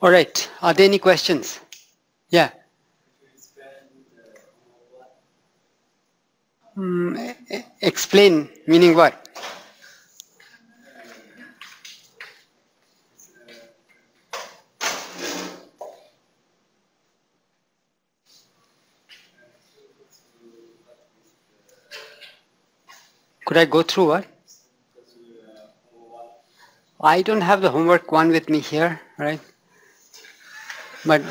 All right. Are there any questions? Yeah. Explain, meaning what? Could I go through what? I don't have the homework one with me here, right? But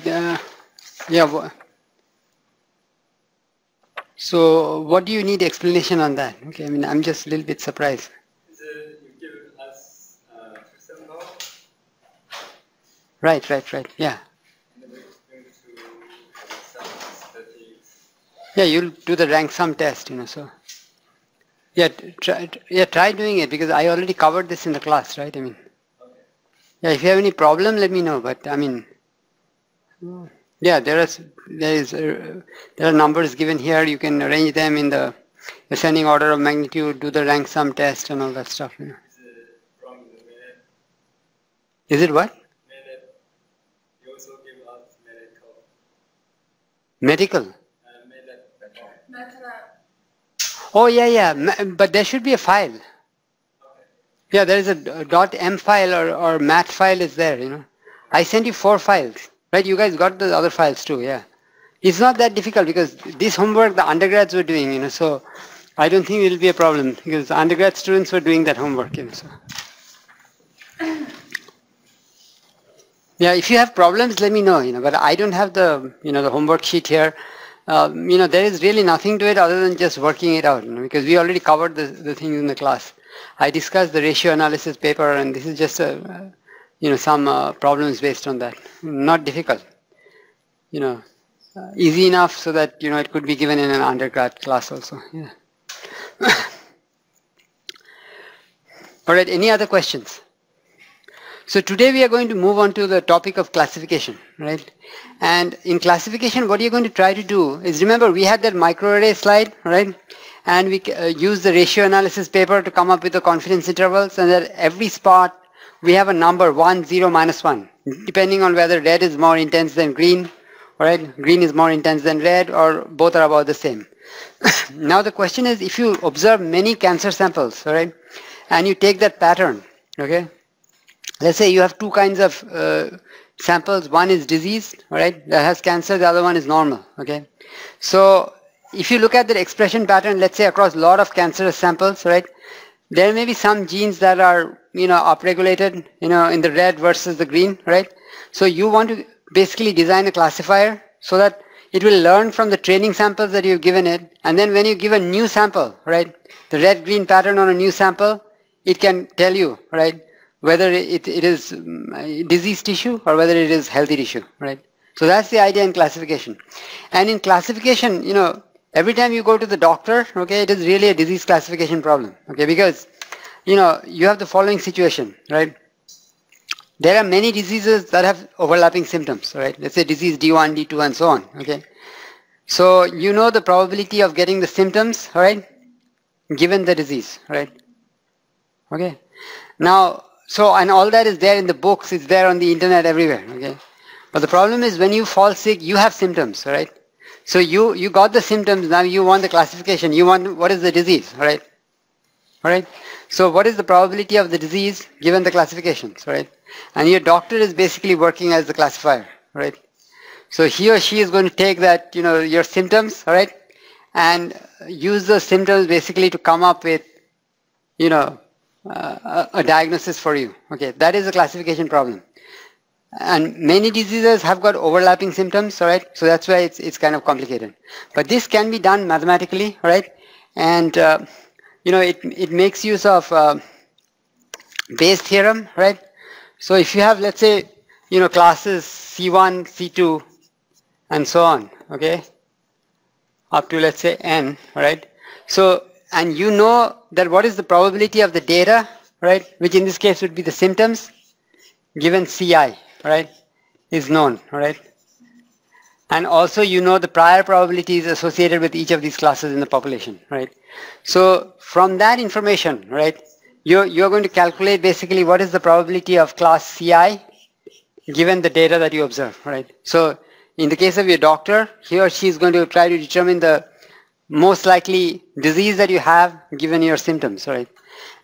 yeah. So what do you need explanation on that? Okay, I mean, I'm just a little bit surprised. You give us example. Right, yeah. And we're going to have some statistics. Yeah, you'll do the rank sum test, so. Yeah, try doing it because I already covered this in the class, right? I mean, Okay. yeah, if you have any problem, let me know. But I mean, yeah, there are numbers given here. You can arrange them in the ascending order of magnitude, do the rank sum test and all that stuff. Is it from the minute? Is it what? Minute. You also give us medical. Medical. Medical. Oh yeah. But there should be a file. Okay. Yeah, there is a .m file or mat file is there. I sent you 4 files. Right, you guys got the other files too, yeah. It's not that difficult because this homework the undergrads were doing, so I don't think it will be a problem because the undergrad students were doing that homework, so. Yeah, if you have problems, let me know, but I don't have the, the homework sheet here. There is really nothing to it other than just working it out, because we already covered the things in the class. I discussed the ratio analysis paper and this is just some problems based on that. Not difficult. Easy enough so that, it could be given in an undergrad class also. Yeah. All right, any other questions? So today we are going to move on to the topic of classification, right? And in classification, what you're going to try to do is, remember we had that microarray slide, right? And we use the ratio analysis paper to come up with the confidence intervals, and at every spot we have a number 1, 0, -1, depending on whether red is more intense than green, right? Green is more intense than red, or both are about the same. Now the question is, if you observe many cancer samples, right, and you take that pattern, okay? Let's say you have 2 kinds of samples. One is diseased, right, that has cancer. The other one is normal, okay? So if you look at the expression pattern, let's say across a lot of cancerous samples, right, there may be some genes that are, upregulated, in the red versus the green, right? So you want to basically design a classifier so that it will learn from the training samples that you've given it. And then when you give a new sample, right, the red-green pattern on a new sample, it can tell you, right, whether it is diseased tissue or whether it is healthy tissue, right? So that's the idea in classification. And in classification, every time you go to the doctor, okay, it is really a disease classification problem, okay, because, you have the following situation, right? There are many diseases that have overlapping symptoms, right? Let's say disease D1, D2, and so on, okay? So you know the probability of getting the symptoms, right, given the disease, right? Okay. Now, and all that is there in the books, it's there on the internet everywhere, okay? But the problem is when you fall sick, you have symptoms, right? So you got the symptoms, now you want the classification, you want what is the disease, right? Alright? So what is the probability of the disease given the classifications, right? And your doctor is basically working as the classifier, right? So he or she is going to take that, your symptoms, alright, and use those symptoms basically to come up with, a diagnosis for you. Okay, that is a classification problem. And many diseases have got overlapping symptoms, alright, so that's why it's kind of complicated. But this can be done mathematically, alright, and it makes use of Bayes theorem, right? So if you have, let's say, classes C1, C2, and so on, okay, up to, let's say, n, right? So, and you know that what is the probability of the data, right, which in this case would be the symptoms, given Ci, right, is known, right? And also you know the prior probabilities associated with each of these classes in the population, right? So from that information, right, you're going to calculate basically what is the probability of class CI given the data that you observe, right? So in the case of your doctor, he or she is going to try to determine the most likely disease that you have given your symptoms, right?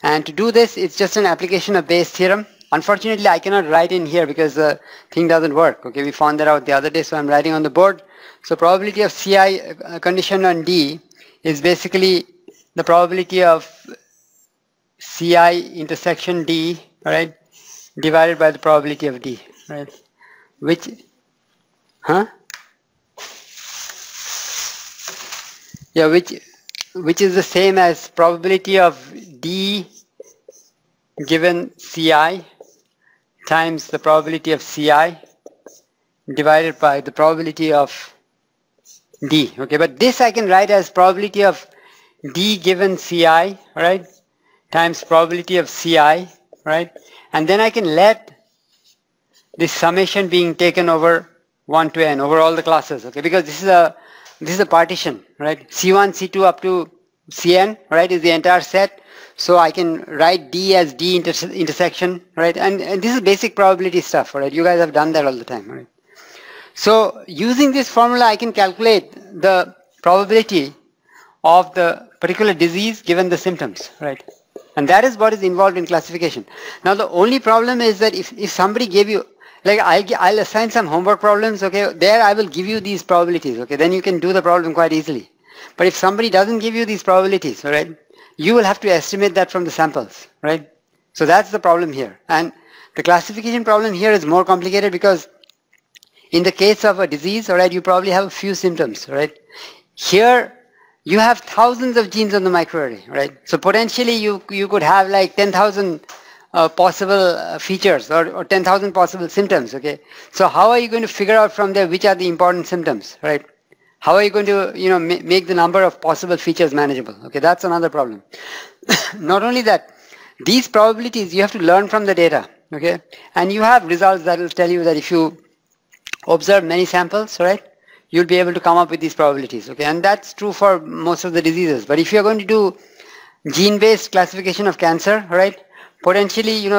And to do this, it's just an application of Bayes' theorem. Unfortunately, I cannot write in here because the thing doesn't work. Okay, we found that out the other day, so I'm writing on the board. So probability of CI condition on D is basically the probability of CI intersection D, right, divided by the probability of D, right? Which, yeah, which is the same as probability of D given CI times the probability of CI divided by the probability of D. Okay, but this I can write as probability of D given CI, right, times probability of CI, right, and then I can let this summation being taken over 1 to n over all the classes, okay, because this is a partition, right? C1, C2 up to Cn, right, is the entire set. So I can write D as D intersection, right? And this is basic probability stuff, right? You guys have done that all the time, right? So using this formula, I can calculate the probability of the particular disease given the symptoms, right? And that is what is involved in classification. Now the only problem is that if somebody gave you, like I'll assign some homework problems, okay, there I will give you these probabilities, okay, then you can do the problem quite easily. But if somebody doesn't give you these probabilities, all right, you will have to estimate that from the samples, right? So that's the problem here. And the classification problem here is more complicated because in the case of a disease, all right, you probably have a few symptoms, right? Here, you have thousands of genes on the microarray, right? So potentially you could have like 10,000 possible features or 10,000 possible symptoms, okay? So how are you going to figure out from there which are the important symptoms, right? How are you going to, make the number of possible features manageable? Okay, that's another problem. Not only that, these probabilities you have to learn from the data, okay? And you have results that will tell you that if you observe many samples, right, you'll be able to come up with these probabilities, okay? And that's true for most of the diseases. But if you're going to do gene-based classification of cancer, right, potentially,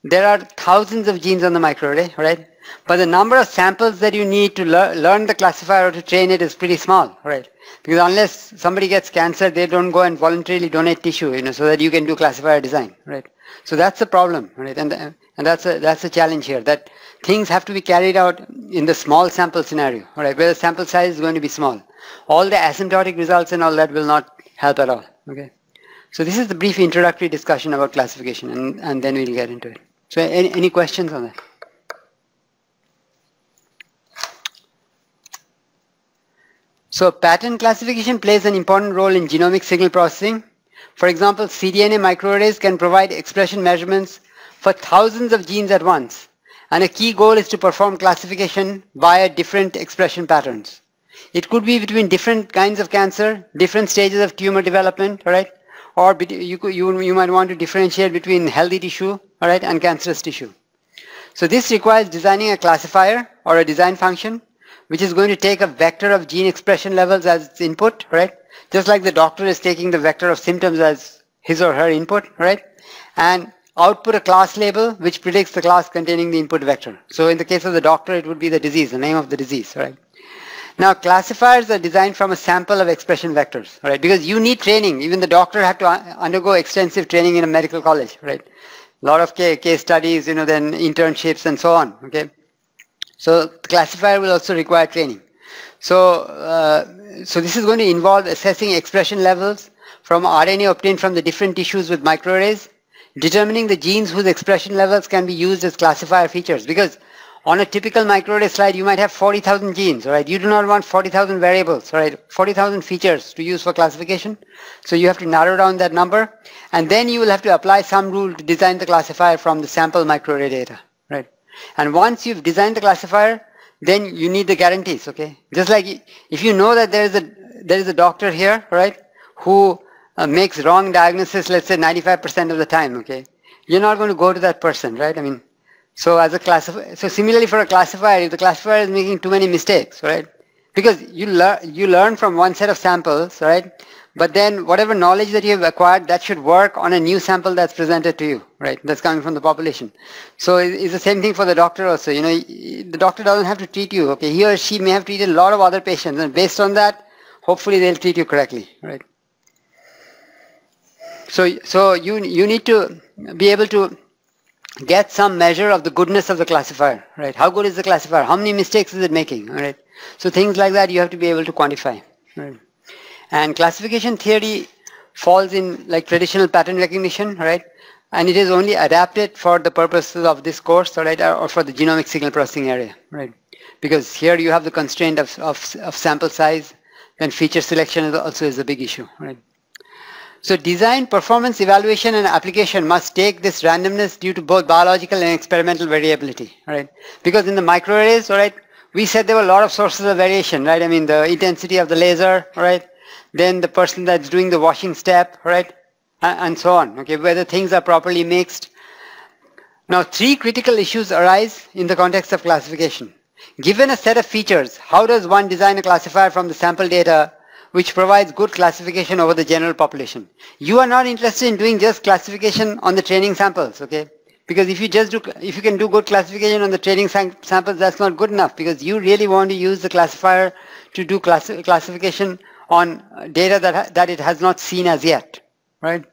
there are thousands of genes on the microarray, right? But the number of samples that you need to learn the classifier or to train it is pretty small, right? Because unless somebody gets cancer, they don't go and voluntarily donate tissue, so that you can do classifier design, right? So that's the problem, right? And that's a challenge here, that things have to be carried out in the small sample scenario, right? Where the sample size is going to be small. All the asymptotic results and all that will not help at all, okay? So this is the brief introductory discussion about classification, and then we'll get into it. So any questions on that? So pattern classification plays an important role in genomic signal processing. For example, cDNA microarrays can provide expression measurements for thousands of genes at once. And a key goal is to perform classification via different expression patterns. It could be between different kinds of cancer, different stages of tumor development, all right? Or you might want to differentiate between healthy tissue, all right, and cancerous tissue. So this requires designing a classifier or a design function which is going to take a vector of gene expression levels as its input, right? Just like the doctor is taking the vector of symptoms as his or her input, right? And output a class label which predicts the class containing the input vector. So in the case of the doctor, it would be the disease, the name of the disease, right? Now classifiers are designed from a sample of expression vectors, right? Because you need training. Even the doctor had to undergo extensive training in a medical college, right? A lot of case studies, then internships and so on, okay? So the classifier will also require training. So this is going to involve assessing expression levels from RNA obtained from the different tissues with microarrays, determining the genes whose expression levels can be used as classifier features. Because on a typical microarray slide, you might have 40,000 genes, all right? You do not want 40,000 variables, all right? 40,000 features to use for classification. So you have to narrow down that number, and then you will have to apply some rule to design the classifier from the sample microarray data, right? And once you've designed the classifier, then you need the guarantees, okay? Just like if you know that there is a doctor here, right, who makes wrong diagnosis, let's say 95% of the time, okay? You're not going to go to that person, right? I mean, so as a classifier, so similarly for a classifier, if the classifier is making too many mistakes, right? Because you learn from one set of samples, right? But then whatever knowledge that you have acquired, that should work on a new sample that's presented to you, right? That's coming from the population. So it's the same thing for the doctor also. You know, the doctor doesn't have to treat you, okay? He or she may have treated a lot of other patients, and based on that, hopefully they'll treat you correctly, right? So you need to be able to get some measure of the goodness of the classifier, right? How good is the classifier? How many mistakes is it making, all right? So things like that you have to be able to quantify, right? And classification theory falls in like traditional pattern recognition, right? And it is only adapted for the purposes of this course, right? Or for the genomic signal processing area, right? Because here you have the constraint of sample size, then feature selection also is a big issue, right? So design, performance, evaluation, and application must take this randomness due to both biological and experimental variability, right? Because in the microarrays, all right, we said there were a lot of sources of variation, right? I mean, the intensity of the laser, right? Then the person that's doing the washing step, right? And so on, okay? Whether things are properly mixed. Now, three critical issues arise in the context of classification. Given a set of features, how does one design a classifier from the sample data which provides good classification over the general population? You are not interested in doing just classification on the training samples, okay? Because if you can do good classification on the training samples, that's not good enough, because you really want to use the classifier to do classification on data that it has not seen as yet, right?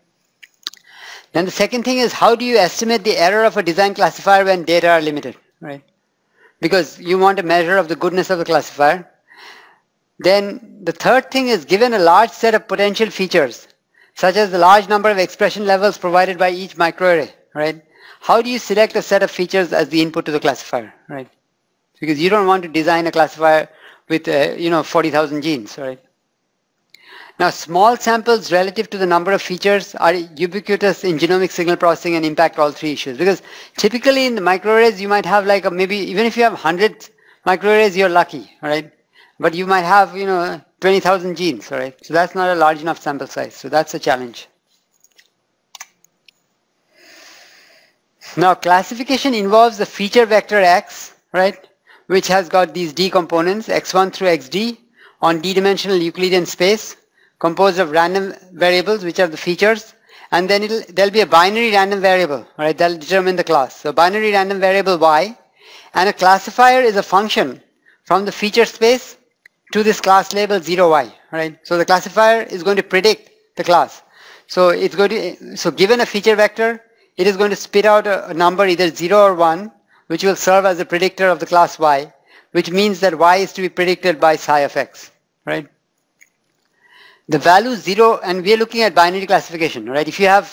Then the second thing is, how do you estimate the error of a design classifier when data are limited, right? Because you want a measure of the goodness of the classifier. Then the third thing is, given a large set of potential features, such as the large number of expression levels provided by each microarray, right? How do you select a set of features as the input to the classifier, right? Because you don't want to design a classifier with, 40,000 genes, right? Now, small samples relative to the number of features are ubiquitous in genomic signal processing and impact all three issues. Because typically in the microarrays, you might have like maybe, even if you have 100 microarrays, you're lucky, right? But you might have, 20,000 genes, right? So that's not a large enough sample size. So that's a challenge. Now, classification involves the feature vector X, right? Which has got these D components, X1 through XD, on D-dimensional Euclidean space, composed of random variables, which are the features, and then there'll be a binary random variable, right? That'll determine the class. So binary random variable Y, and a classifier is a function from the feature space to this class label 0y, right? So the classifier is going to predict the class. So it's going to, so given a feature vector, it is going to spit out a number either 0 or 1, which will serve as a predictor of the class Y, which means that Y is to be predicted by psi of X, right? The value 0, and we are looking at binary classification, right? If you have,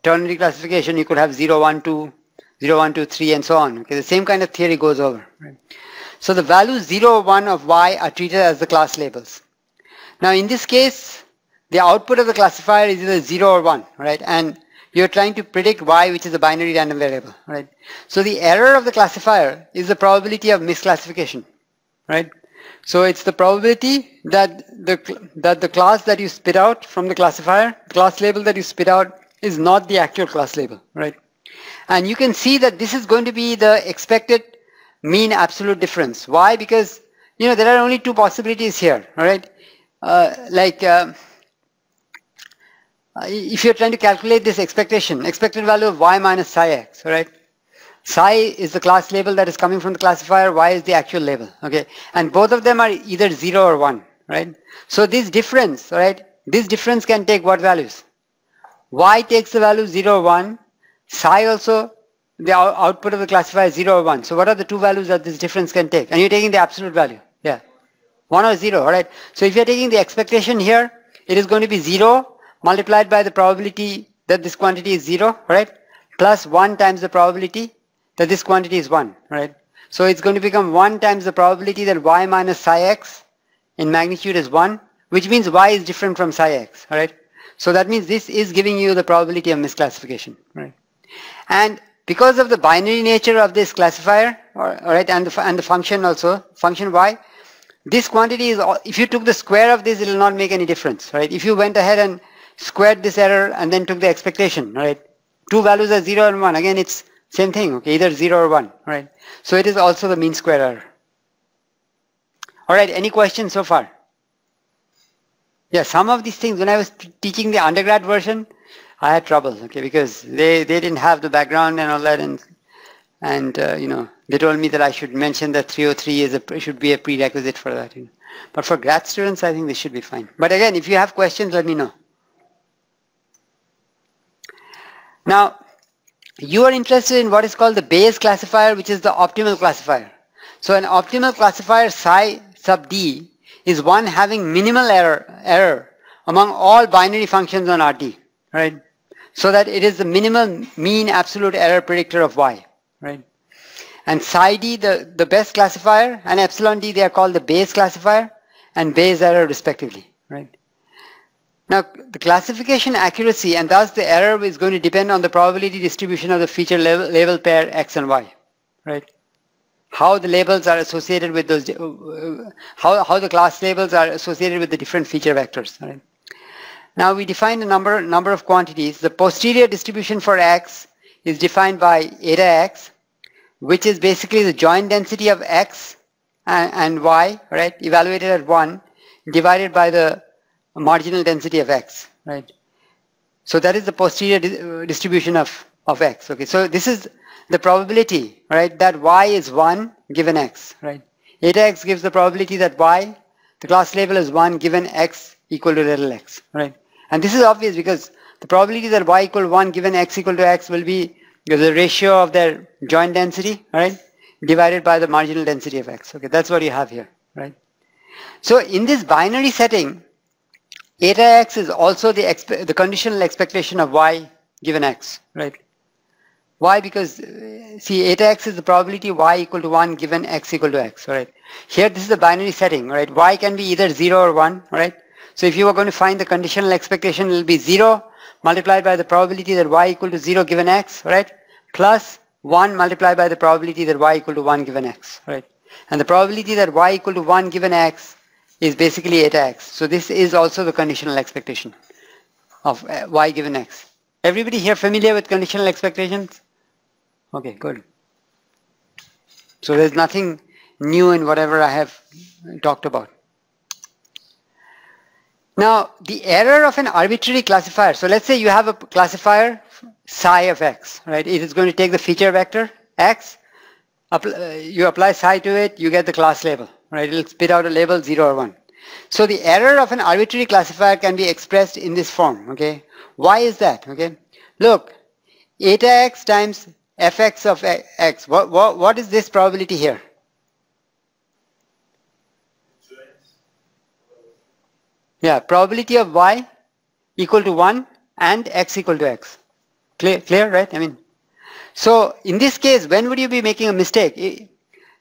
ternary classification, you could have 0, 1, 2, 0, 1, 2, 3, and so on. Okay, the same kind of theory goes over, right? So the values 0 or 1 of Y are treated as the class labels. Now in this case, the output of the classifier is either 0 or 1, right? And you're trying to predict Y, which is a binary random variable, right? So the error of the classifier is the probability of misclassification, right? So it's the probability that the class that you spit out from the classifier, class label that you spit out, is not the actual class label, right? And you can see that this is going to be the expected mean absolute difference. Why? Because, there are only two possibilities here, all right? If you're trying to calculate this expected value of Y minus psi X, all right? Psi is the class label that is coming from the classifier, Y is the actual label, okay? And both of them are either 0 or 1, right? So this difference, all right? This difference can take what values? Y takes the value 0 or 1, psi also, the output of the classifier is 0 or 1. So what are the two values that this difference can take? And you're taking the absolute value, yeah. 1 or 0, all right? So if you're taking the expectation here, it is going to be 0 multiplied by the probability that this quantity is 0, right? Plus 1 times the probability that this quantity is 1, right? So it's going to become 1 times the probability that Y minus psi X in magnitude is 1, which means Y is different from psi X, all right? So that means this is giving you the probability of misclassification, right? And because of the binary nature of this classifier, all right, and the function also, function Y, this quantity is, if you took the square of this, it will not make any difference, right? If you went ahead and squared this error and then took the expectation, right? Two values are 0 and 1. Again, it's same thing, okay? Either 0 or 1, right? So it is also the mean square error. All right, any questions so far? Yeah, some of these things, when I was teaching the undergrad version, I had trouble, okay, because they didn't have the background and all that, and you know, they told me that I should mention that 303 should be a prerequisite for that. You know. But for grad students, I think this should be fine. But again, if you have questions, let me know. Now, you are interested in what is called the Bayes classifier, which is the optimal classifier. So an optimal classifier psi sub d is one having minimal error among all binary functions on RT, right? So that it is the minimal mean absolute error predictor of y, right? And psi d, the best classifier, and epsilon d, they are called the Bayes classifier and Bayes error respectively, right? Now, the classification accuracy and thus the error is going to depend on the probability distribution of the feature label pair x and y, right? How the labels are associated with those, how the class labels are associated with the different feature vectors, right? Now, we define a number of quantities. The posterior distribution for x is defined by eta x, which is basically the joint density of x and y, right, evaluated at 1, divided by the marginal density of x, right? So that is the posterior distribution of x, okay? So this is the probability, right, that y is 1 given x, right? Eta x gives the probability that y, the class label is 1 given x equal to little x, right? And this is obvious because the probability that y equal to 1 given x equal to x will be the ratio of their joint density, right, divided by the marginal density of x, okay? That's what you have here, right? So in this binary setting, eta x is also the conditional expectation of y given x, right? Why? Because, see, eta x is the probability y equal to 1 given x equal to x, right? Here, this is a binary setting, right? Y can be either 0 or 1, right? So if you are going to find the conditional expectation, it will be 0 multiplied by the probability that y equal to 0 given x, right? Plus 1 multiplied by the probability that y equal to 1 given x, right? And the probability that y equal to 1 given x is basically eta x. So this is also the conditional expectation of y given x. Everybody here familiar with conditional expectations? Okay, good. So there's nothing new in whatever I have talked about. Now, the error of an arbitrary classifier. So let's say you have a classifier psi of x, right? It is going to take the feature vector x. You apply psi to it, you get the class label, right? It will spit out a label 0 or 1. So the error of an arbitrary classifier can be expressed in this form, okay? Why is that, okay? Look, eta x times fx of x. What is this probability here? Yeah, probability of y equal to 1 and x equal to x. Clear, right? I mean, so in this case, when would you be making a mistake?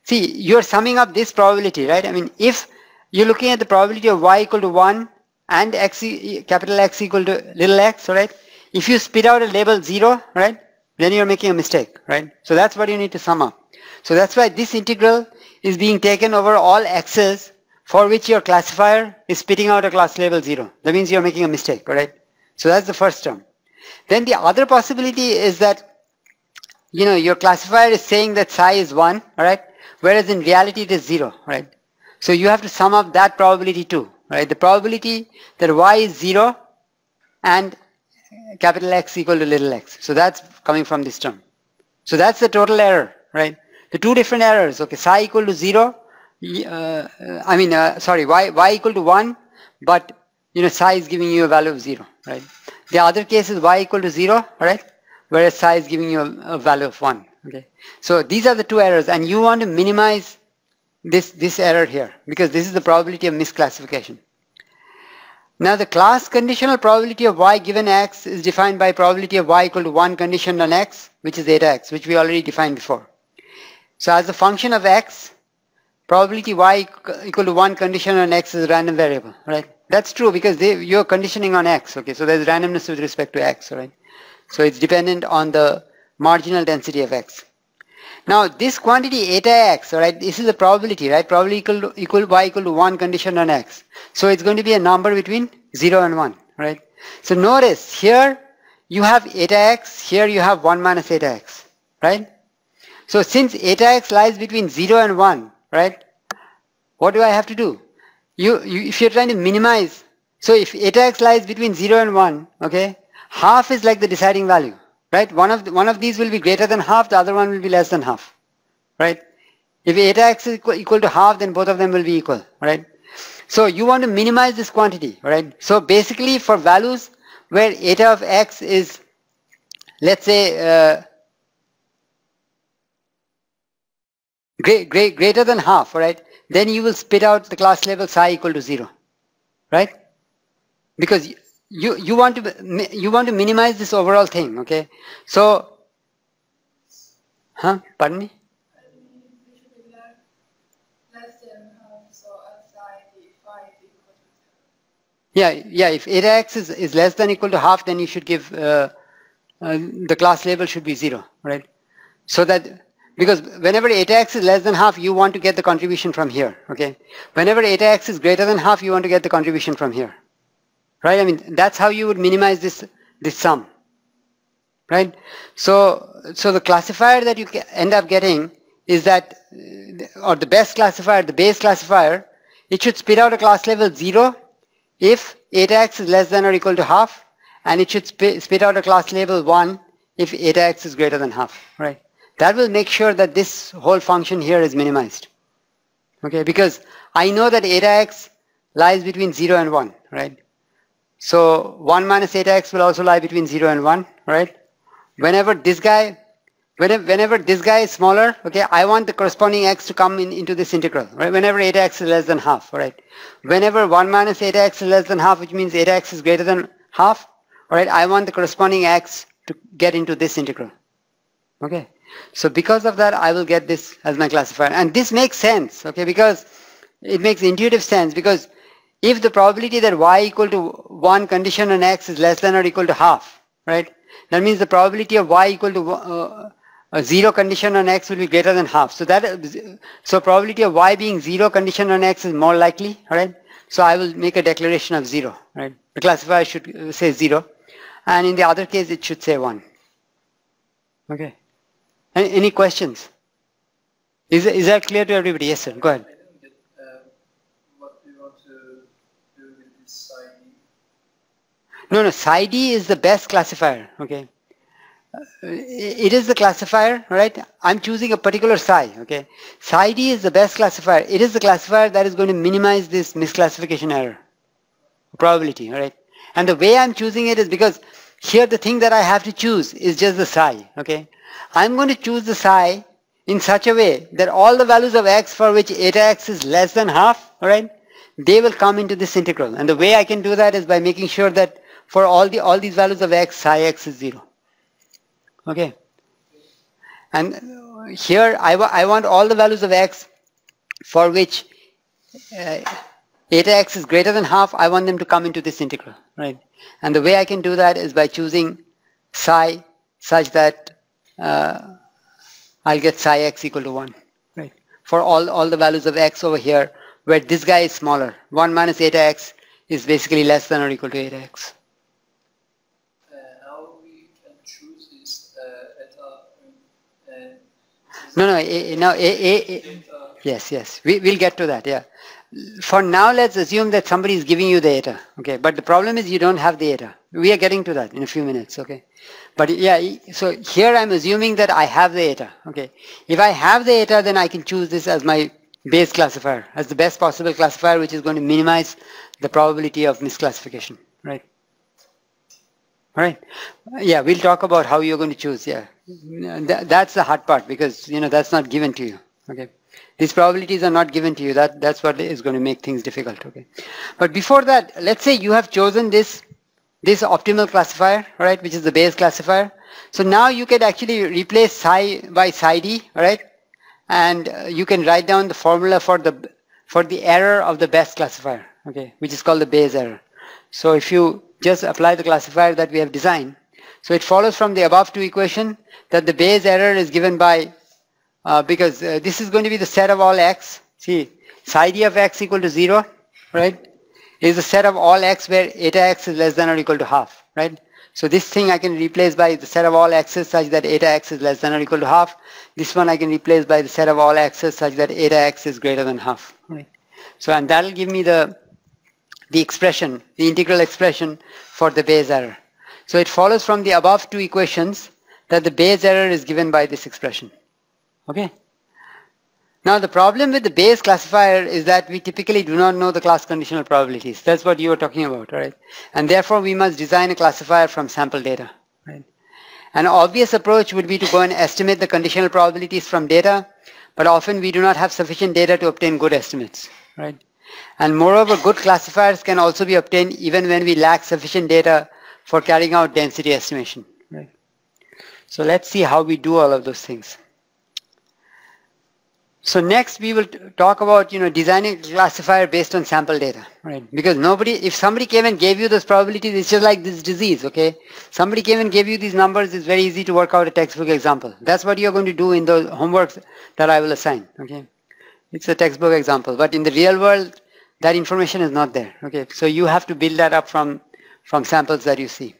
See, you're summing up this probability, right? I mean, if you're looking at the probability of y equal to 1 and x, capital X equal to little x, right? If you spit out a label 0, right, then you're making a mistake, right? So that's what you need to sum up. So that's why this integral is being taken over all x's for which your classifier is spitting out a class label 0. That means you're making a mistake, right? So that's the first term. Then the other possibility is that, you know, your classifier is saying that psi is 1, right? Whereas in reality it is 0, right? So you have to sum up that probability too, right? The probability that y is 0 and capital X equal to little x. So that's coming from this term. So that's the total error, right? The two different errors, okay, psi equal to 0, y equal to 1, but, you know, psi is giving you a value of 0, right? The other case is y equal to 0, right? Whereas psi is giving you a value of 1, okay? So these are the two errors, and you want to minimize this error here, because this is the probability of misclassification. Now the class conditional probability of y given x is defined by probability of y equal to 1 conditioned on x, which is eta x, which we already defined before. So as a function of x, probability y equal to 1 conditioned on x is a random variable, right? That's true because you're conditioning on x, okay? So there's randomness with respect to x, right? So it's dependent on the marginal density of x. Now this quantity eta x, right, this is the probability, right? Probability y equal to 1 conditioned on x. So it's going to be a number between 0 and 1, right? So notice here you have eta x, here you have 1 minus eta x, right? So since eta x lies between 0 and 1, right, what do I have to do? If you're trying to minimize So if eta x lies between 0 and 1, okay, half is like the deciding value, right? One of these will be greater than half, the other one will be less than half, right? If eta x is equal to half, then both of them will be equal, right? So you want to minimize this quantity, right? So basically for values where eta of x is, let's say, greater than half, right? Then you will spit out the class label psi equal to 0, right? Because you want to minimize this overall thing, okay? So, pardon me? Yeah, if eta x is less than equal to half, then you should give the class label should be 0, right? So that, because whenever eta x is less than half, you want to get the contribution from here, okay? Whenever eta x is greater than half, you want to get the contribution from here, right? I mean, that's how you would minimize this sum, right? So the classifier that you end up getting is that, or the best classifier, the base classifier, it should spit out a class level 0 if eta x is less than or equal to half, and it should spit out a class label 1 if eta x is greater than half, right? That will make sure that this whole function here is minimized, okay? Because I know that eta x lies between 0 and 1, right? So 1 minus eta x will also lie between 0 and 1, right? Whenever this guy is smaller, okay, I want the corresponding x to come into this integral, right? Whenever eta x is less than half, right? Whenever 1 minus eta x is less than half, which means eta x is greater than half, right? I want the corresponding x to get into this integral, okay? So because of that, I will get this as my classifier. And this makes sense, okay, because it makes intuitive sense, because if the probability that y equal to 1 condition on x is less than or equal to half, right? That means the probability of y equal to a 0 condition on x will be greater than half. So probability of y being 0 condition on x is more likely, right? So I will make a declaration of 0, right? The classifier should say 0, and in the other case it should say 1. Okay. Any questions? Is that clear to everybody? Yes, sir. Go ahead. I don't get what do you want to do with this psi d? No, psi d is the best classifier, okay? It is the classifier, right? I'm choosing a particular psi, okay? Psi d is the best classifier. It is the classifier that is going to minimize this misclassification error probability, right? And the way I'm choosing it is because here the thing that I have to choose is just the psi, okay? I'm going to choose the psi in such a way that all the values of x for which eta x is less than half, alright, they will come into this integral. And the way I can do that is by making sure that for all these values of x, psi x is 0. Okay. And here I want all the values of x for which eta x is greater than half, I want them to come into this integral, right? And the way I can do that is by choosing psi such that I'll get psi x equal to 1, right? For all the values of x over here, where this guy is smaller. 1 minus eta x is basically less than or equal to eta x. How we can choose this eta? Yes. We'll get to that, yeah. For now, let's assume that somebody is giving you the eta, okay? But the problem is you don't have the eta. We are getting to that in a few minutes, okay? But yeah, so here I'm assuming that I have the eta, okay? If I have the eta, then I can choose this as my base classifier, as the best possible classifier, which is going to minimize the probability of misclassification, right? All right. Yeah, we'll talk about how you're going to choose, yeah. That's the hard part, because, that's not given to you, okay? These probabilities are not given to you. That's what is going to make things difficult, okay? But before that, let's say you have chosen this optimal classifier, right, which is the base classifier. So now you can actually replace psi by psi d, right? And you can write down the formula for the error of the best classifier, okay, which is called the Bayes error. So if you just apply the classifier that we have designed, so it follows from the above two equation that the Bayes error is given by because this is going to be the set of all x. See, psi d of x equal to 0, right, is the set of all x where eta x is less than or equal to half, right? So this thing I can replace by the set of all x's such that eta x is less than or equal to half. This one I can replace by the set of all x's such that eta x is greater than half, right? So, and that will give me the the expression, the integral expression for the Bayes error. So it follows from the above two equations that the Bayes error is given by this expression. Okay. Now the problem with the Bayes classifier is that we typically do not know the class conditional probabilities. That's what you were talking about, right? And therefore we must design a classifier from sample data, right? An obvious approach would be to go and estimate the conditional probabilities from data, but often we do not have sufficient data to obtain good estimates, right? And moreover, good classifiers can also be obtained even when we lack sufficient data for carrying out density estimation, right? So let's see how we do all of those things. So next we will talk about, designing a classifier based on sample data, right? Because if somebody came and gave you those probabilities, it's just like this disease, okay? Somebody came and gave you these numbers, it's very easy to work out a textbook example. That's what you're going to do in those homeworks that I will assign, okay? It's a textbook example, but in the real world, that information is not there, okay? So you have to build that up from samples that you see.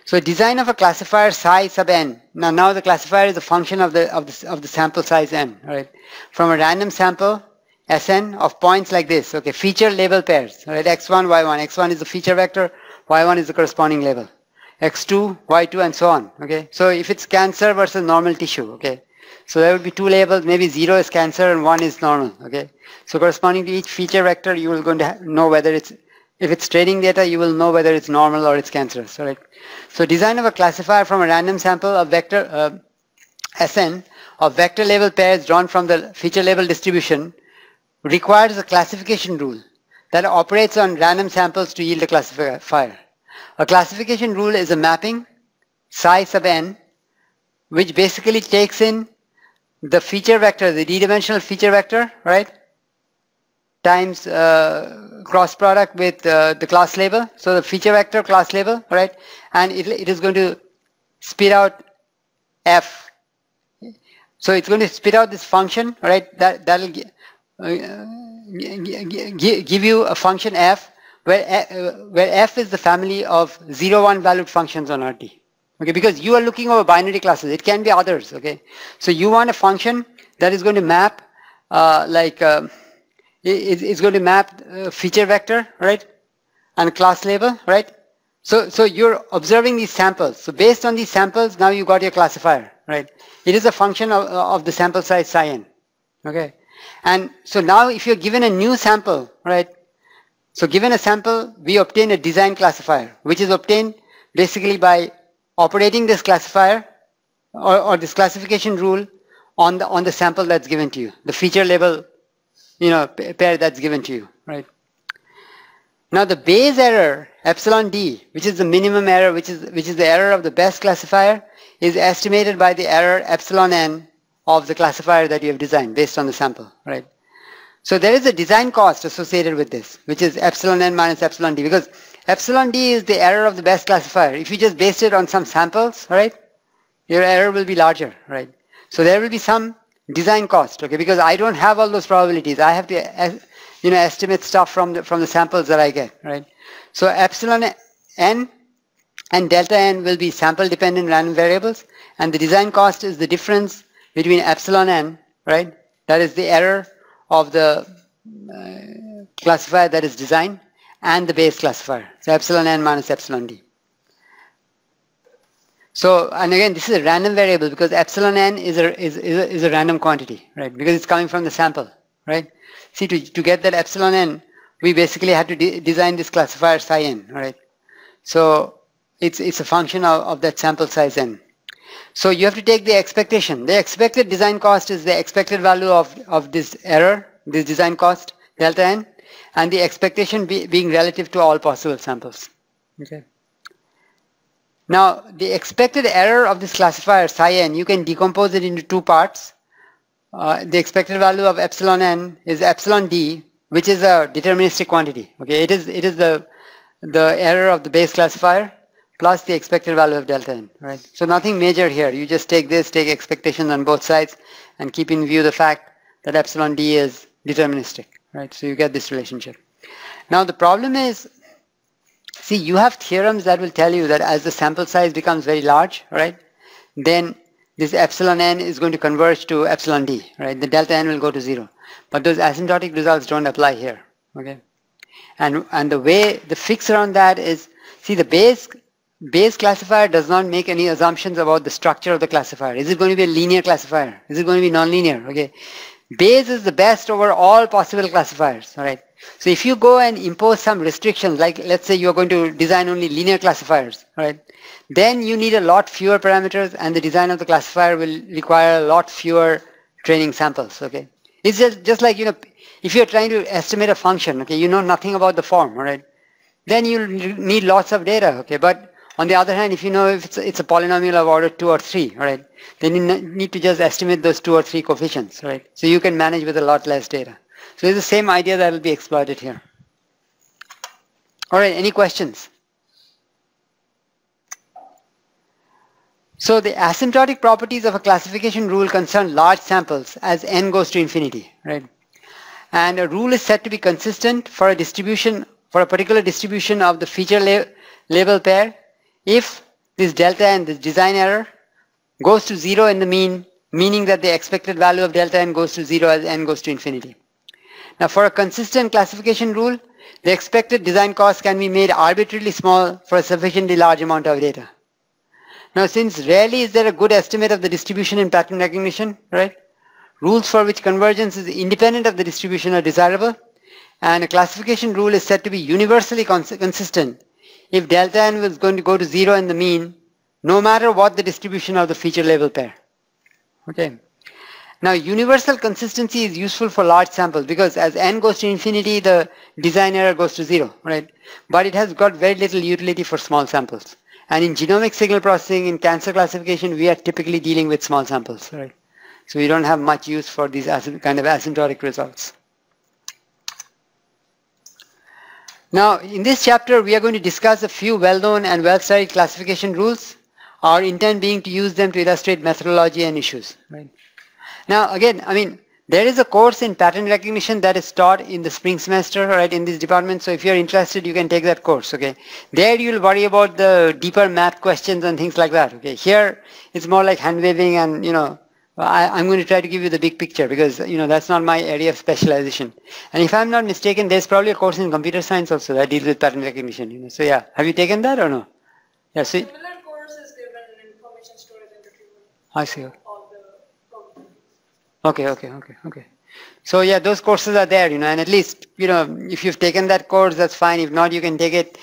So design of a classifier psi sub n. Now the classifier is a function of the sample size n, right? From a random sample Sn of points like this, okay? Feature label pairs, right? x1, y1. x1 is the feature vector, y1 is the corresponding label. x2, y2, and so on, okay? So if it's cancer versus normal tissue, okay? So there will be two labels, maybe 0 is cancer and 1 is normal, okay? So corresponding to each feature vector, you will going to know whether if it's training data, you will know whether it's normal or it's cancerous, right? So design of a classifier from a random sample of vector Sn of vector label pairs drawn from the feature label distribution requires a classification rule that operates on random samples to yield a classifier. A classification rule is a mapping psi sub n which basically takes in the feature vector, the d-dimensional feature vector, right, times cross product with the class label. So the feature vector class label, right, and it is going to spit out f. So it's going to spit out this function, right, that'll give you a function f where f is the family of 0, 1 valued functions on RT. Okay, because you are looking over binary classes, it can be others, okay. So you want a function that is going to map it's going to map feature vector, right, and class label, right. So you're observing these samples. So based on these samples, now you got your classifier, right. It is a function of the sample size psi n, okay. And so now if you're given a new sample, right, so given a sample, we obtain a design classifier, which is obtained basically by operating this classifier or this classification rule on the sample that's given to you, the feature label pair that's given to you, right? Now the Bayes error epsilon d, which is the minimum error, which is the error of the best classifier, is estimated by the error epsilon n of the classifier that you have designed based on the sample, right? So there is a design cost associated with this, which is epsilon n minus epsilon d, because epsilon d is the error of the best classifier. If you just based it on some samples, right, your error will be larger, right? So there will be some design cost, okay, because I don't have all those probabilities. I have to estimate stuff from the samples that I get, right? So epsilon n and delta n will be sample dependent random variables, and the design cost is the difference between epsilon n, right, that is the error of the classifier that is designed, and the Bayes classifier. So epsilon n minus epsilon d. So, and again, this is a random variable because epsilon n is a random quantity, right? Because it's coming from the sample, right? See, to get that epsilon n, we basically had to design this classifier psi n, right? So it's a function of that sample size n. So you have to take the expectation. The expected design cost is the expected value of this error, this design cost, delta n, and the expectation being relative to all possible samples. Okay. Now, the expected error of this classifier psi n, you can decompose it into two parts. The expected value of epsilon n is epsilon d, which is a deterministic quantity. Okay, it is the error of the Bayes classifier plus the expected value of delta n. Right. So nothing major here. You just take this, take expectations on both sides, and keep in view the fact that epsilon d is deterministic. Right. So you get this relationship. Now the problem is, see, you have theorems that will tell you that as the sample size becomes very large, right, then this epsilon n is going to converge to epsilon d, right? The delta n will go to 0. But those asymptotic results don't apply here, okay? And the fix around that is, see, the Bayes classifier does not make any assumptions about the structure of the classifier. Is it going to be a linear classifier? Is it going to be nonlinear? Okay. Bayes is the best over all possible classifiers. All right. So if you go and impose some restrictions, like let's say you're going to design only linear classifiers, all right, then you need a lot fewer parameters, and the design of the classifier will require a lot fewer training samples. Okay. It's just like, you know, if you're trying to estimate a function, okay, you know nothing about the form, all right, then you need lots of data. Okay. But on the other hand, if you know if it's a polynomial of order 2 or 3, all right, then you need to just estimate those 2 or 3 coefficients, right? So you can manage with a lot less data. So it's the same idea that will be exploited here. All right, any questions? So the asymptotic properties of a classification rule concern large samples as n goes to infinity, right? And a rule is said to be consistent for a distribution, for a particular distribution of the feature label pair, if this delta n, this design error, goes to 0 in the mean, meaning that the expected value of delta n goes to 0 as n goes to infinity. Now for a consistent classification rule, the expected design cost can be made arbitrarily small for a sufficiently large amount of data. Now since rarely is there a good estimate of the distribution in pattern recognition, right? Rules for which convergence is independent of the distribution are desirable, and a classification rule is said to be universally consistent if delta n is going to go to 0 in the mean, no matter what the distribution of the feature label pair. Okay. Now universal consistency is useful for large samples because as n goes to infinity, the design error goes to 0, right? But it has got very little utility for small samples. And in genomic signal processing, in cancer classification, we are typically dealing with small samples, right? So we don't have much use for these kind of asymptotic results. Now, in this chapter, we are going to discuss a few well-known and well-studied classification rules, our intent being to use them to illustrate methodology and issues, right? Now, again, I mean, there is a course in pattern recognition that is taught in the spring semester, right, in this department. So if you're interested, you can take that course, okay? There you'll worry about the deeper math questions and things like that, okay? Here, it's more like hand-waving and, you know, I'm going to try to give you the big picture because, you know, that's not my area of specialization. And if I'm not mistaken, there's probably a course in computer science also that deals with pattern recognition, you know. So yeah, have you taken that or no? Yeah, so similar course is given in information storage and retrieval. I see. All the Okay. So yeah, those courses are there, you know, and at least, you know, if you've taken that course, that's fine. If not, you can take it.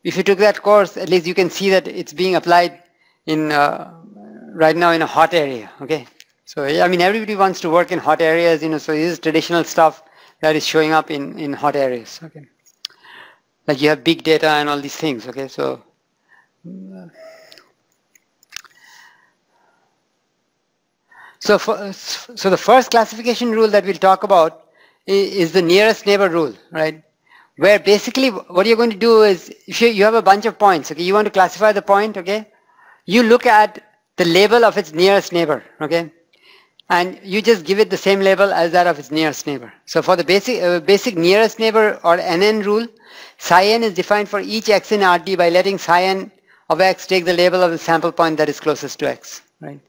If you took that course, at least you can see that it's being applied in right now in a hot area, okay? So, I mean, everybody wants to work in hot areas, you know, so this is traditional stuff that is showing up in hot areas, okay? Like you have big data and all these things, okay? So, so the first classification rule that we'll talk about is the nearest neighbor rule, right? Where basically what you're going to do is, if you have a bunch of points, okay, you want to classify the point, okay? You look at the label of its nearest neighbor, okay? And you just give it the same label as that of its nearest neighbor. So for the basic nearest neighbor or NN rule, psi n is defined for each x in Rd by letting psi n of x take the label of the sample point that is closest to x, right?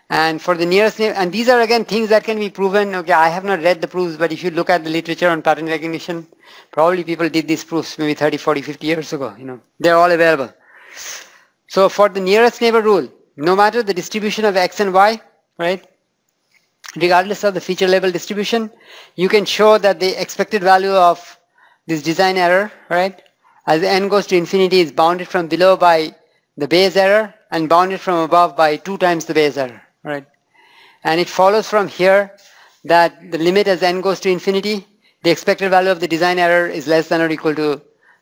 And for the nearest neighbor, and these are again things that can be proven. Okay, I have not read the proofs, but if you look at the literature on pattern recognition, probably people did these proofs maybe 30, 40, 50 years ago, you know. They're all available. So for the nearest neighbor rule, no matter the distribution of x and y, right? Regardless of the feature label distribution, you can show that the expected value of this design error, right, as n goes to infinity is bounded from below by the Bayes error and bounded from above by 2 times the Bayes error, right? And it follows from here that the limit as n goes to infinity, the expected value of the design error is less than or equal to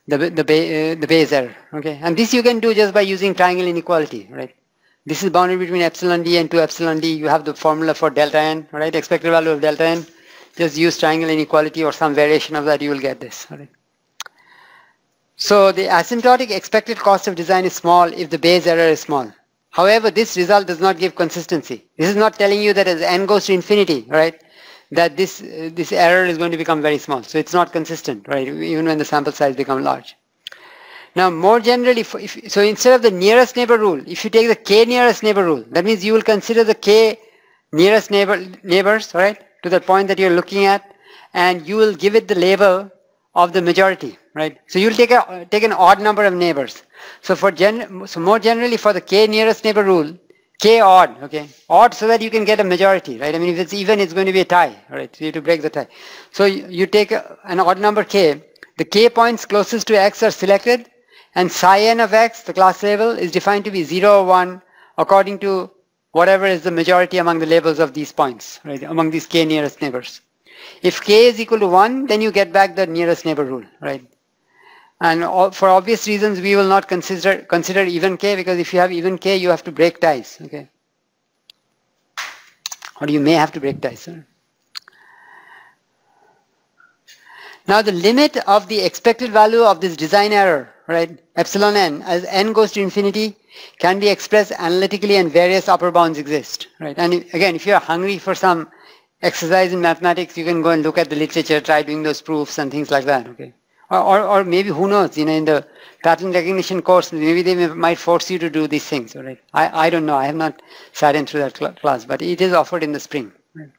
the Bayes error, okay? And this you can do just by using triangle inequality, right? This is bounded between epsilon d and 2 epsilon d. You have the formula for delta n, right? Expected value of delta n. Just use triangle inequality or some variation of that, you will get this, right? So the asymptotic expected cost of design is small if the Bayes error is small. However, this result does not give consistency. This is not telling you that as n goes to infinity, right, that this error is going to become very small. So it's not consistent, right, even when the sample size becomes large. Now, more generally, so instead of the nearest neighbor rule, if you take the k nearest neighbor rule, that means you will consider the k nearest neighbors, right, to the point that you're looking at, and you will give it the label of the majority, right? So you'll take an odd number of neighbors. So more generally for the k nearest neighbor rule, k odd, okay, odd so that you can get a majority, right? I mean, if it's even, it's going to be a tie, right? So you have to break the tie. So you take an odd number k. The k points closest to x are selected, and psi n of x, the class label, is defined to be 0 or 1 according to whatever is the majority among the labels of these points, right? Among these k nearest neighbors. If k is equal to 1, then you get back the nearest neighbor rule, right? And for obvious reasons, we will not consider even k, because if you have even k, you have to break ties, okay? Or you may have to break ties. Right? Now the limit of the expected value of this design error, right, epsilon n, as n goes to infinity, can be expressed analytically and various upper bounds exist, right? And again, if you're hungry for some exercise in mathematics, you can go and look at the literature, try doing those proofs and things like that, okay? Or maybe, who knows, in the pattern recognition course, maybe they might force you to do these things, all right? I don't know, I have not sat in through that class, but it is offered in the spring. Right?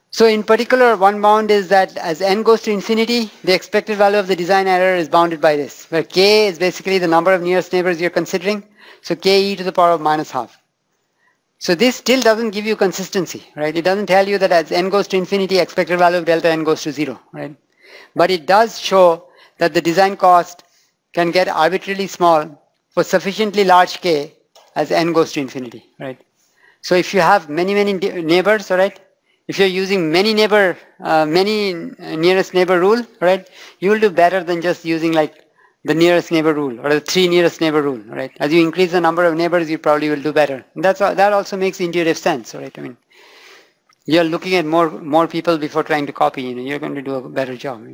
So in particular, one bound is that as n goes to infinity, the expected value of the design error is bounded by this, where k is basically the number of nearest neighbors you're considering, so k e to the power of -12. So this still doesn't give you consistency, right? It doesn't tell you that as n goes to infinity, expected value of delta n goes to 0, right? But it does show that the design cost can get arbitrarily small for sufficiently large k as n goes to infinity, right? So if you have many neighbors, all right, if you're using many nearest neighbor rule, right, you will do better than just using like the nearest neighbor rule or the 3 nearest neighbor rule, right? As you increase the number of neighbors, you probably will do better. And that also makes intuitive sense, right? I mean, you're looking at more people before trying to copy, you're going to do a better job,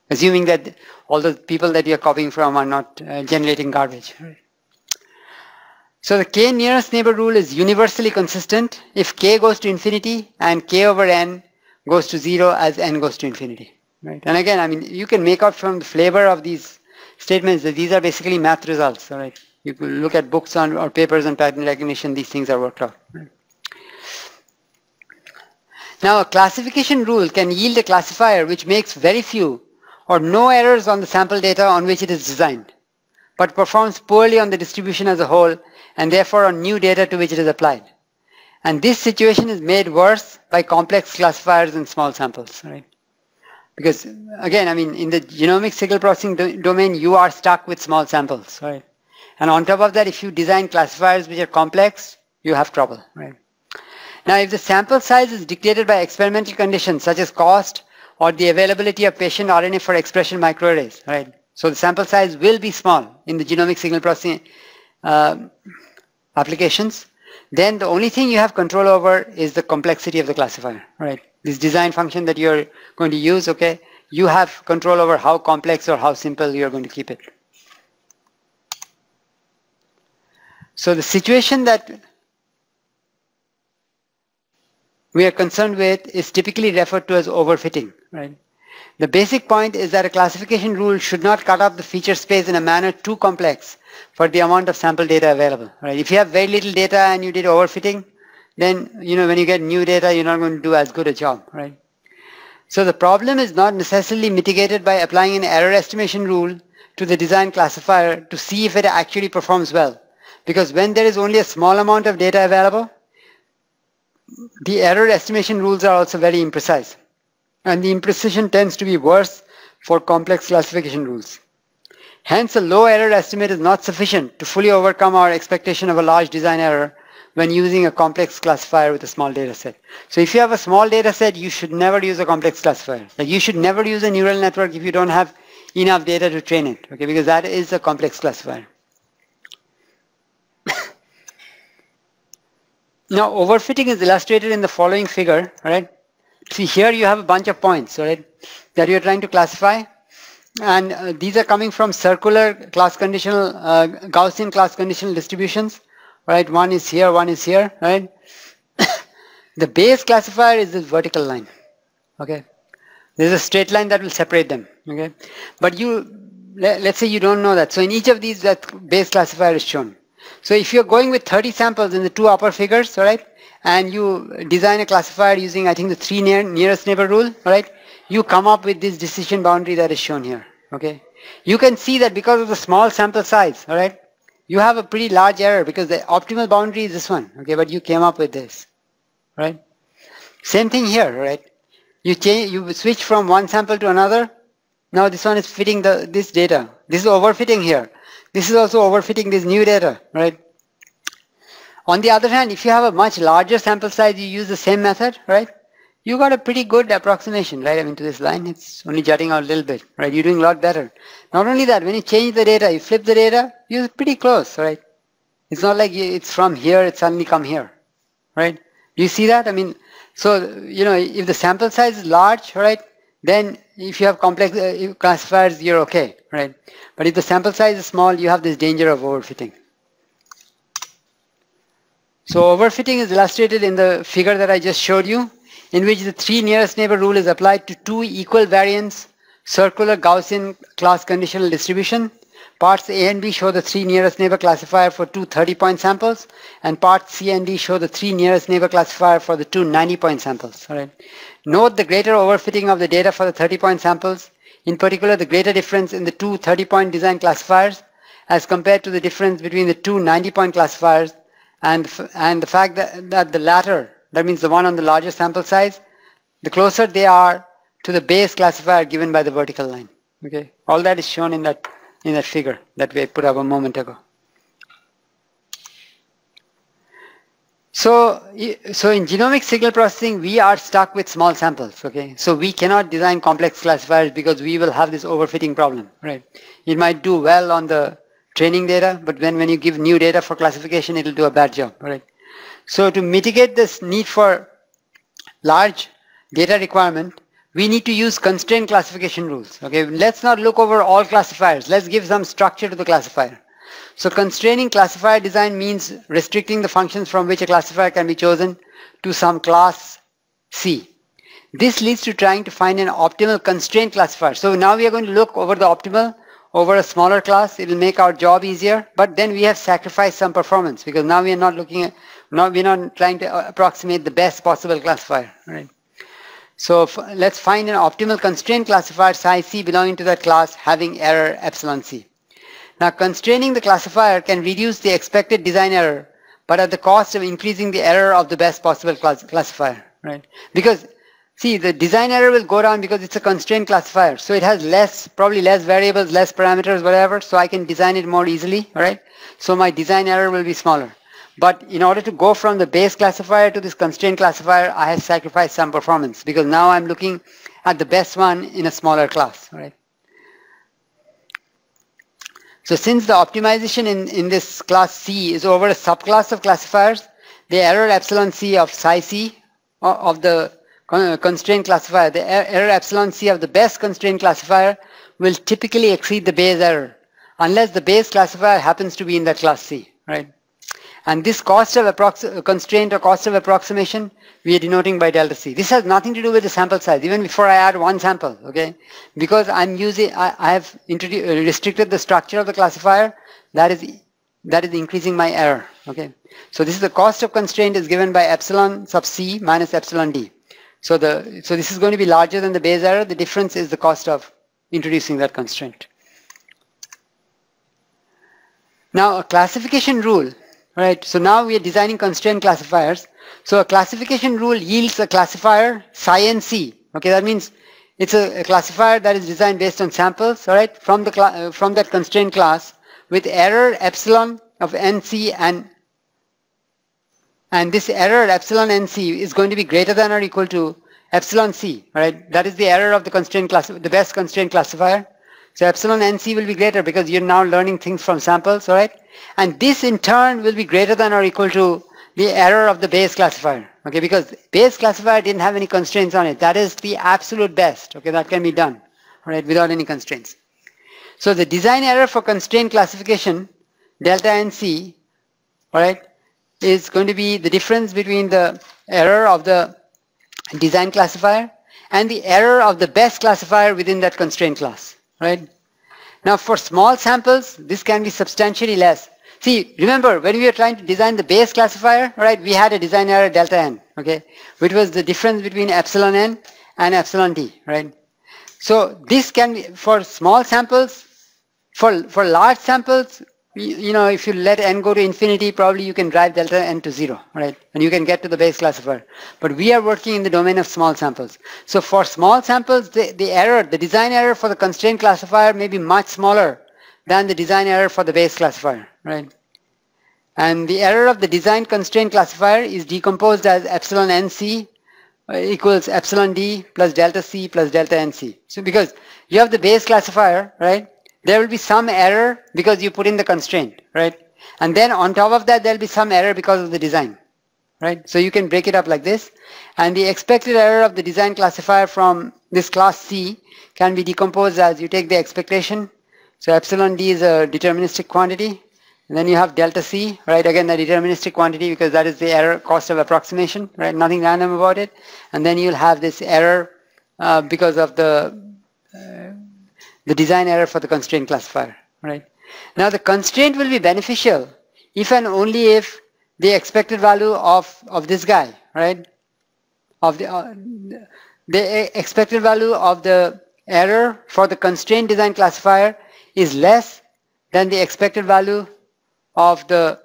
assuming that all the people that you're copying from are not generating garbage, right? So the k nearest neighbor rule is universally consistent if k goes to infinity and k over n goes to 0 as n goes to infinity, right? And again, I mean, you can make out from the flavor of these statements that these are basically math results, all right? You could look at books or papers on pattern recognition, these things are worked out, right? Now a classification rule can yield a classifier which makes very few or no errors on the sample data on which it is designed, but performs poorly on the distribution as a whole and therefore on new data to which it is applied. And this situation is made worse by complex classifiers in small samples, right? Because again, I mean, in the genomic signal processing domain, you are stuck with small samples, right? And on top of that, if you design classifiers which are complex, you have trouble, right? Now, if the sample size is dictated by experimental conditions such as cost or the availability of patient RNA for expression microarrays, right? So the sample size will be small in the genomic signal processing applications. Then the only thing you have control over is the complexity of the classifier, right? This design function that you're going to use, okay? You have control over how complex or how simple you're going to keep it. So the situation that we are concerned with is typically referred to as overfitting, right? The basic point is that a classification rule should not cut up the feature space in a manner too complex for the amount of sample data available, right? If you have very little data and you did overfitting, then, when you get new data, you're not going to do as good a job, right? So the problem is not necessarily mitigated by applying an error estimation rule to the design classifier to see if it actually performs well. Because when there is only a small amount of data available, the error estimation rules are also very imprecise. And the imprecision tends to be worse for complex classification rules. Hence, a low error estimate is not sufficient to fully overcome our expectation of a large design error when using a complex classifier with a small data set. So if you have a small data set, you should never use a complex classifier. Like, you should never use a neural network if you don't have enough data to train it, okay? Because that is a complex classifier. Now, overfitting is illustrated in the following figure, right? See, here you have a bunch of points, right, that you're trying to classify. And these are coming from circular class conditional, Gaussian class conditional distributions, right? One is here, right? The base classifier is this vertical line, okay? There's a straight line that will separate them, okay? But let's say you don't know that. So in each of these, that base classifier is shown. So if you're going with 30 samples in the two upper figures, all right, and you design a classifier using, I think, the 3 nearest neighbor rule, all right, you come up with this decision boundary that is shown here. Okay, you can see that because of the small sample size, all right, you have a pretty large error because the optimal boundary is this one. Okay, but you came up with this, right? Same thing here, right? You switch from one sample to another. Now this one is fitting this data. This is overfitting here. This is also overfitting this new data, right? On the other hand, if you have a much larger sample size, you use the same method, right? You got a pretty good approximation, right? I mean, to this line, it's only jutting out a little bit, right? You're doing a lot better. Not only that, when you change the data, you flip the data, you're pretty close, right? It's not like it's from here, it suddenly come here, right? Do you see that? I mean, so, you know, if the sample size is large, right, then if you have complex classifiers, you're okay, right? But if the sample size is small, you have this danger of overfitting. So overfitting is illustrated in the figure that I just showed you, in which the 3 nearest neighbor rule is applied to 2 equal variance circular Gaussian class conditional distribution. Parts A and B show the 3 nearest neighbor classifier for 2 30-point samples, and parts C and D show the 3 nearest neighbor classifier for the 2 90-point samples. All right. Note the greater overfitting of the data for the 30-point samples, in particular the greater difference in the 2 30-point design classifiers as compared to the difference between the 2 90-point classifiers, and the fact that the latter, that means the one on the larger sample size, the closer they are to the base classifier given by the vertical line. Okay, all that is shown in that figure that we put up a moment ago. So in genomic signal processing, we are stuck with small samples. Okay, so we cannot design complex classifiers because we will have this overfitting problem. Right? It might do well on the training data, but when you give new data for classification, it will do a bad job. Right? So to mitigate this need for large data requirement, we need to use constraint classification rules. Okay, let's not look over all classifiers. Let's give some structure to the classifier. So constraining classifier design means restricting the functions from which a classifier can be chosen to some class C. This leads to trying to find an optimal constraint classifier. So now we are going to look over the optimal over a smaller class. It will make our job easier, but then we have sacrificed some performance because now we are not looking at, we're not trying to approximate the best possible classifier. Right? So let's find an optimal constraint classifier psi C belonging to that class having error epsilon C. Now constraining the classifier can reduce the expected design error, but at the cost of increasing the error of the best possible classifier, right? Because see, the design error will go down because it's a constraint classifier. So it has probably less variables, less parameters, whatever, so I can design it more easily, right? So my design error will be smaller. But in order to go from the base classifier to this constraint classifier, I have sacrificed some performance because now I'm looking at the best one in a smaller class, right? So since the optimization in this class C is over a subclass of classifiers, the error epsilon C of psi C of the constraint classifier, the error epsilon C of the best constraint classifier will typically exceed the base error unless the base classifier happens to be in that class C, right? And this cost of constraint or cost of approximation, we are denoting by delta C. This has nothing to do with the sample size, even before I add one sample, okay? Because I have restricted the structure of the classifier, that is increasing my error, okay? So this is the cost of constraint is given by epsilon sub C minus epsilon D. So this is going to be larger than the base error. The difference is the cost of introducing that constraint. Now a classification rule. Right, so now we are designing constraint classifiers. So a classification rule yields a classifier psi NC. Okay, that means it's a classifier that is designed based on samples, all right, from that constraint class with error epsilon of NC, and this error epsilon NC is going to be greater than or equal to epsilon C. All right, that is the error of the constraint class, the best constraint classifier. So epsilon NC will be greater because you're now learning things from samples, all right? And this in turn will be greater than or equal to the error of the base classifier, okay? Because base classifier didn't have any constraints on it. That is the absolute best, okay? That can be done, all right, without any constraints. So the design error for constraint classification, delta NC, all right, is going to be the difference between the error of the design classifier and the error of the best classifier within that constraint class. Right? Now for small samples, this can be substantially less. See, remember when we were trying to design the base classifier, right, we had a design error delta n, okay, which was the difference between epsilon n and epsilon d, right? So this can be for small samples. For large samples, if you let n go to infinity, probably you can drive delta n to 0, right? And you can get to the base classifier. But we are working in the domain of small samples. So for small samples, the error, the design error for the constraint classifier may be much smaller than the design error for the base classifier, right? And the error of the design constraint classifier is decomposed as epsilon nc equals epsilon d plus delta c plus delta nc. So because you have the base classifier, right? There will be some error because you put in the constraint, right? And then on top of that, there will be some error because of the design, right? So you can break it up like this. And the expected error of the design classifier from this class C can be decomposed as you take the expectation. So epsilon d is a deterministic quantity. And then you have delta C, right? Again, the deterministic quantity because that is the error cost of approximation, right? Nothing random about it. And then you'll have this error because of the design error for the constraint classifier, right? Now the constraint will be beneficial if and only if the expected value of this guy, right? Of the expected value of the error for the constraint design classifier is less than the expected value of the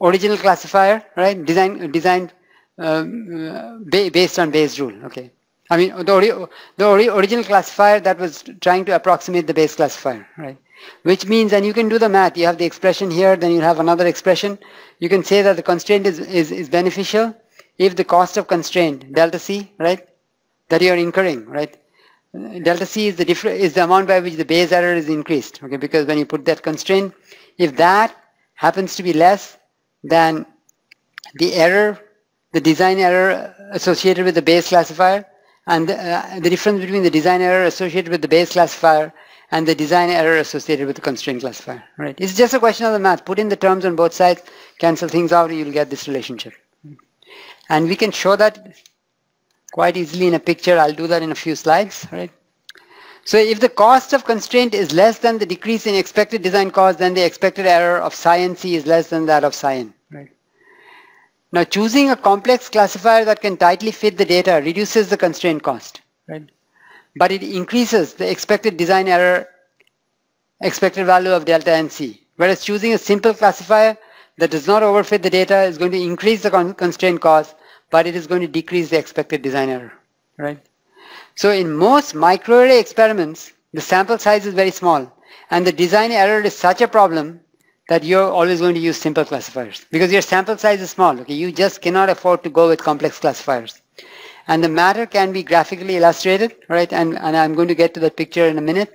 original classifier, right? Designed based on Bayes rule. Okay. I mean the original classifier that was trying to approximate the Bayes classifier, right? Which means, and you can do the math. You have the expression here, then you have another expression. You can say that the constraint is beneficial if the cost of constraint delta c, right, that you are incurring, right? Delta c is the amount by which the Bayes error is increased. Okay, because when you put that constraint, if that happens to be less than the error, the design error associated with the Bayes classifier, and the difference between the design error associated with the Bayes classifier and the design error associated with the constraint classifier, right? It's just a question of the math. Put in the terms on both sides, cancel things out, you'll get this relationship. And we can show that quite easily in a picture. I'll do that in a few slides, right? So if the cost of constraint is less than the decrease in expected design cost, then the expected error of psi n c is less than that of psi n, right? Now choosing a complex classifier that can tightly fit the data reduces the constraint cost, right? But it increases the expected design error, expected value of delta nc. Whereas choosing a simple classifier that does not overfit the data is going to increase the constraint cost, but it is going to decrease the expected design error, right? So in most microarray experiments, the sample size is very small, and the design error is such a problem that you're always going to use simple classifiers because your sample size is small. Okay, you just cannot afford to go with complex classifiers. And the matter can be graphically illustrated, right? And I'm going to get to that picture in a minute.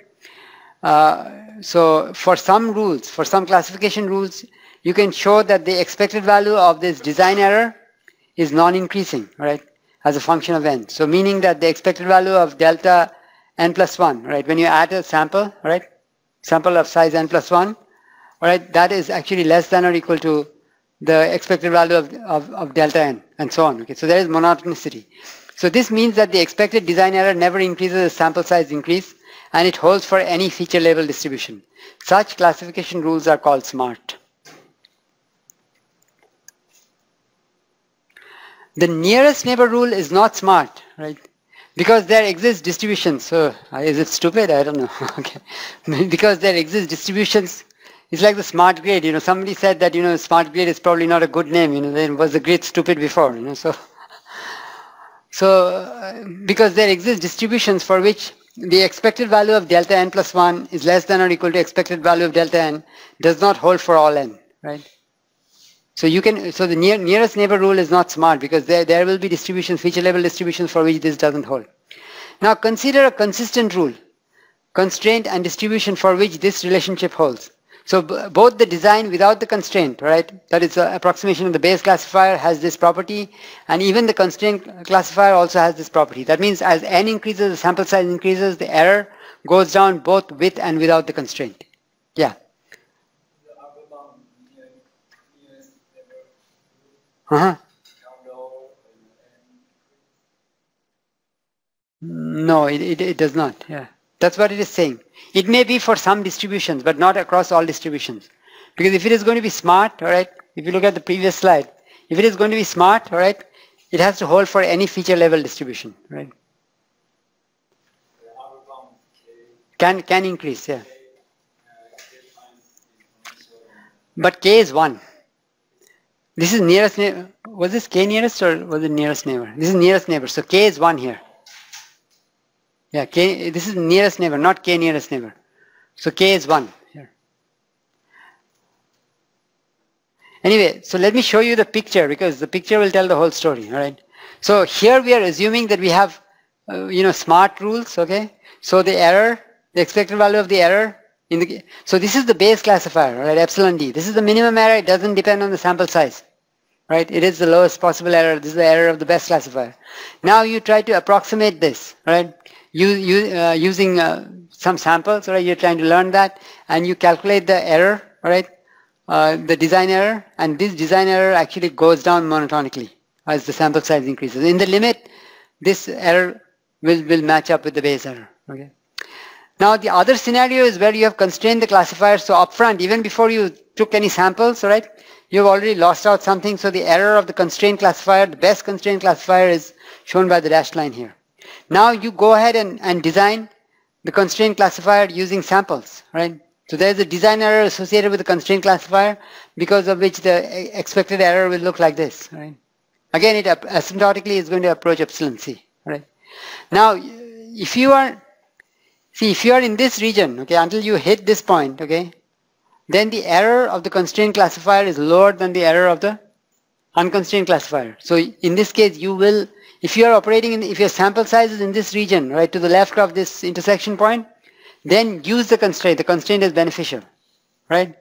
So for some rules, for some classification rules, you can show that the expected value of this design error is non-increasing, right, as a function of n. So meaning that the expected value of delta n plus 1, right, when you add a sample, right, sample of size n plus 1, all right, that is actually less than or equal to the expected value of delta n, and so on. Okay, so there is monotonicity. So this means that the expected design error never increases as sample size increase, and it holds for any feature level distribution. Such classification rules are called SMART. The nearest neighbor rule is not SMART, right? Because there exist distributions. So is it stupid? I don't know. Okay, because there exist distributions. It's like the smart grade. You know, somebody said that, you know, smart grade is probably not a good name. You know, there was the grade stupid before. You know, because there exist distributions for which the expected value of delta n plus 1 is less than or equal to expected value of delta n does not hold for all n, right? So you can, so the nearest neighbor rule is not SMART because there will be distributions, feature level distributions for which this doesn't hold. Now consider a consistent rule, constraint and distribution for which this relationship holds. So both the design without the constraint, right, that is the approximation of the Bayes classifier has this property, and even the constraint classifier also has this property. That means as n increases, the sample size increases, the error goes down both with and without the constraint. Yeah. No, it does not. Yeah, that's what it is saying. It may be for some distributions, but not across all distributions. Because if it is going to be smart, all right, if you look at the previous slide, if it is going to be smart, all right, It has to hold for any feature level distribution, right? Can increase, yeah. But k is 1. This is nearest neighbor. Was this k nearest or was it nearest neighbor? This is nearest neighbor. So k is 1 here. Yeah, k. This is nearest neighbor, not k nearest neighbor. So k is 1 here. Anyway, so let me show you the picture because the picture will tell the whole story. All right. So here we are assuming that we have, smart rules. Okay. So the error, the expected value of the error. So this is the base classifier, right? Epsilon d. This is the minimum error. It doesn't depend on the sample size, right? It is the lowest possible error. This is the error of the best classifier. Now you try to approximate this, right? Using some samples, right? You're trying to learn that, and you calculate the error, right? The design error, and this design error actually goes down monotonically as the sample size increases. In the limit, this error will match up with the base error. Okay. Now the other scenario is where you have constrained the classifier. So upfront, even before you took any samples, right, you've already lost out something. So the error of the constrained classifier, the best constrained classifier, is shown by the dashed line here. Now you go ahead and design the constrained classifier using samples, right? So there's a design error associated with the constrained classifier, because of which the expected error will look like this, right? Again, it asymptotically is going to approach epsilon c, right? Now, if you are in this region, okay, until you hit this point, okay, then the error of the constrained classifier is lower than the error of the unconstrained classifier. So in this case, you will, if you are operating if your sample size is in this region, right, to the left of this intersection point, then use the constraint. The constraint is beneficial, right?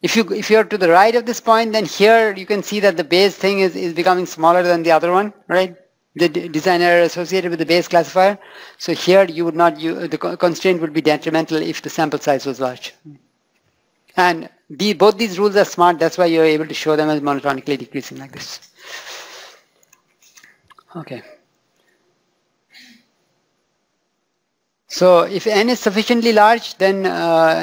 If you are to the right of this point, then here you can see that the base thing is becoming smaller than the other one, right? The design error associated with the base classifier. So here you would not use, the constraint would be detrimental if the sample size was large. And both these rules are smart. That's why you're able to show them as monotonically decreasing like this. Okay. So if n is sufficiently large, then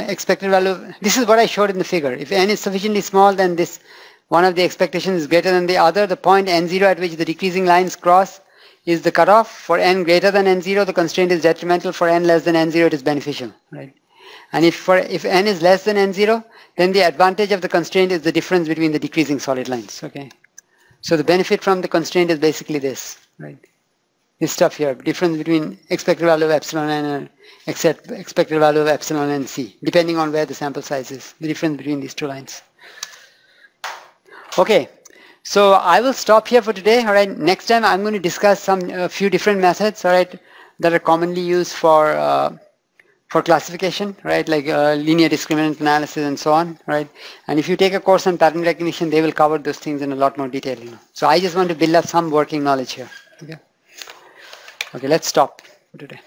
expected value, this is what I showed in the figure. If n is sufficiently small, then this one of the expectations is greater than the other. The point n0 at which the decreasing lines cross is the cutoff. For n greater than n0, the constraint is detrimental. For n less than n0, it is beneficial, right? And if n is less than n0, then the advantage of the constraint is the difference between the decreasing solid lines, okay? So the benefit from the constraint is basically this, right? This stuff here, difference between expected value of epsilon n and expected value of epsilon n c, depending on where the sample size is, the difference between these two lines. Okay, so I will stop here for today. All right, next time I'm going to discuss a few different methods, all right, that are commonly used for classification, right, like linear discriminant analysis and so on, right? And if you take a course on pattern recognition, they will cover those things in a lot more detail, So I just want to build up some working knowledge here. Okay. Okay, let's stop for today.